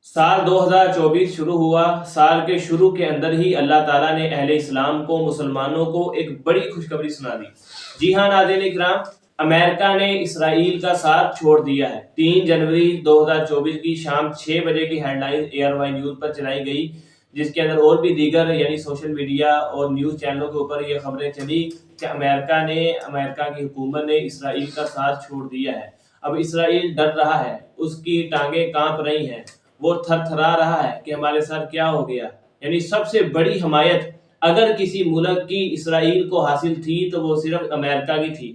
साल 2024 शुरू हुआ। साल के शुरू के अंदर ही अल्लाह ताला ने अहले इस्लाम को, मुसलमानों को एक बड़ी खुशखबरी सुना दी। जी हाँ नाज़रीन इकराम, अमेरिका ने इसराइल का साथ छोड़ दिया है। 3 जनवरी 2024 की शाम 6 बजे की हेडलाइन एयरवाई न्यूज़ पर चलाई गई, जिसके अंदर और भी दीगर यानी सोशल मीडिया और न्यूज़ चैनलों के ऊपर ये खबरें चली कि अमेरिका की हुकूमत ने इसराइल का साथ छोड़ दिया है। अब इसराइल डर रहा है, उसकी टांगें कांप रही हैं, वो थरथरा रहा है कि हमारे साथ क्या हो गया। यानी सबसे बड़ी हमायत अगर किसी मुल्क की इसराइल को हासिल थी तो वो सिर्फ अमेरिका की थी,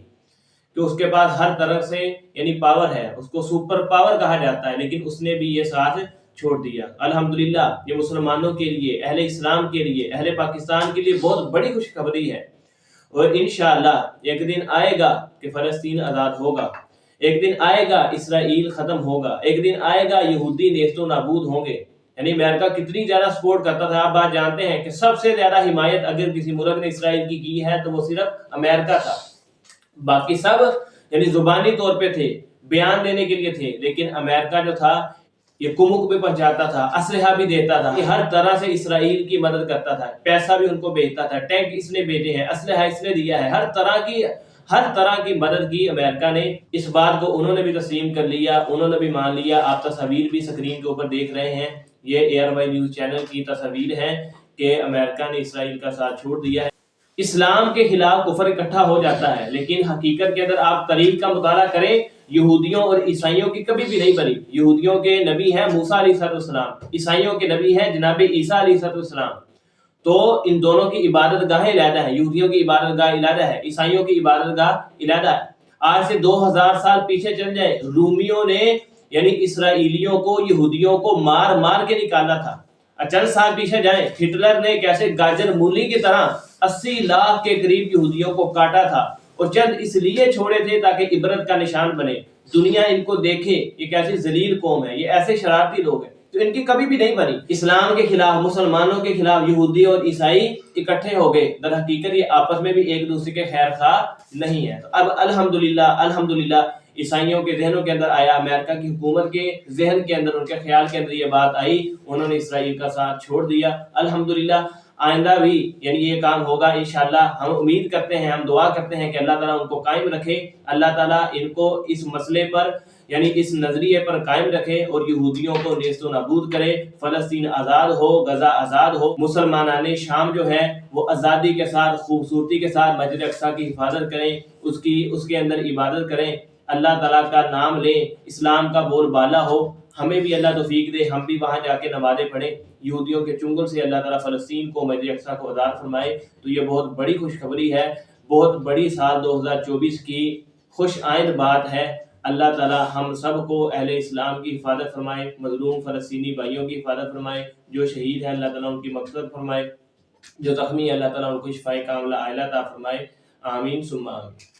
कि उसके पास हर तरफ से यानी पावर है, उसको सुपर पावर कहा जाता है, लेकिन उसने भी ये साथ छोड़ दिया। अल्हम्दुलिल्लाह, ये मुसलमानों के लिए, अहले इस्लाम के लिए, अहले पाकिस्तान के लिए बहुत बड़ी खुशखबरी है। और इंशाअल्लाह एक दिन आएगा कि फ़लस्तीन आज़ाद होगा, एक दिन आएगा इसराइल खत्म होगा, एक दिन आएगा यहूदी नेस्तो नाबूद होंगे। यानी अमेरिका कितनी ज्यादा सपोर्ट करता था, आप बात जानते हैं कि सबसे ज्यादा हिमायत अगर किसी मुल्क ने इसराइल की है तो वो सिर्फ अमेरिका था। बाकी सब यानी जुबानी तौर पे थे, बयान देने के लिए थे, लेकिन अमेरिका जो था ये कुमुक भी पहुंचाता था, असलहा भी देता था, हर तरह से इसराइल की मदद करता था, पैसा भी उनको भेजता था, टैंक इसने भेजे हैं, असलहा इसने दिया है, हर तरह की मदद की अमेरिका ने। इस बात को उन्होंने भी तस्लीम कर लिया, उन्होंने भी मान लिया। आप तस्वीर भी स्क्रीन के ऊपर देख रहे हैं, ये एयरवाई न्यूज़ चैनल की तस्वीर है कि अमेरिका ने इसराइल का साथ छोड़ दिया है। इस्लाम के खिलाफ कुफर इकट्ठा हो जाता है, लेकिन हकीकत के अंदर आप तारीख का मुताला करें, यहूदियों और ईसाइयों की कभी भी नहीं बनी। यहूदियों के नबी हैं मूसा अलैहिस्सलाम, ईसाइयों के नबी हैं जनाब ईसा अलैहिस्सलाम। तो इन दोनों की इबादत गाहें अलग है, यहूदियों की इबादत गाह अलग है, ईसाइयों की इबादत गाह अलग है। आज से 2000 साल पीछे चल जाए, रूमियों ने यानी इसराइलियों को, यहूदियों को मार मार के निकाला था। चंद साल पीछे जाए, हिटलर ने कैसे गाजर मूली की तरह 80 लाख के करीब यहूदियों को काटा था, और चंद इसलिए छोड़े थे ताकि इबरत का निशान बने, दुनिया इनको देखे ये कैसी जलील कौम है, ये ऐसे शरारती लोग हैं। तो इनकी कभी भी नहीं बनी। इस्लाम के खिलाफ, मुसलमानों के खिलाफ यहूदी और ईसाई इकट्ठे हो गए, दर हकीकत ये आपस में भी एक दूसरे के खैर खा नहीं है। तो अब अल्हम्दुलिल्लाह ईसाइयों के जहनों के अंदर आया, अमेरिका की हुकूमत के जहन के अंदर, उनके ख्याल के अंदर ये बात आई, उन्होंने इसराइल का साथ छोड़ दिया। अल्हम्दुलिल्लाह आइंदा भी यानी ये काम होगा इंशाअल्लाह। हम उम्मीद करते हैं, हम दुआ करते हैं कि अल्लाह ताला उनको कायम रखे, अल्लाह ताला इनको इस मसले पर यानी इस नजरिए पर कायम रखे और यहूदियों को नेस्तो नाबूद करे, फलस्तीन आज़ाद हो, गजा आज़ाद हो, मुसलमानाने शाम जो है वो आज़ादी के साथ, खूबसूरती के साथ मस्जिद अक्सा की हिफाजत करें, उसके अंदर इबादत करें, अल्लाह ताला का नाम लें, इस्लाम का बोलबाला हो। हमें भी अल्लाह तौफीक दे, हम भी वहाँ जाके नमाज़ें पढ़ें, यहूदियों के चुंगल से अल्लाह ताला फ़लस्तीन को, मस्जिद अक्सा को आज़ाद फरमाए। तो ये बहुत बड़ी खुशखबरी है, बहुत बड़ी साल 2024 की खुश आइंद बात है। अल्लाह ताला हम सब को, अहले इस्लाम की हिफाजत फरमाए, मजलूम फ़लस्तीनी भाइयों की हिफाजत फरमाए, जो शहीद हैं अल्लाह ताला उनकी मग़फ़िरत फरमाए, जो ज़ख्मी है अल्लाह ताला उनको शिफ़ाए कामिला आजिला अता फरमाए। आमीन सुम्मा आमीन।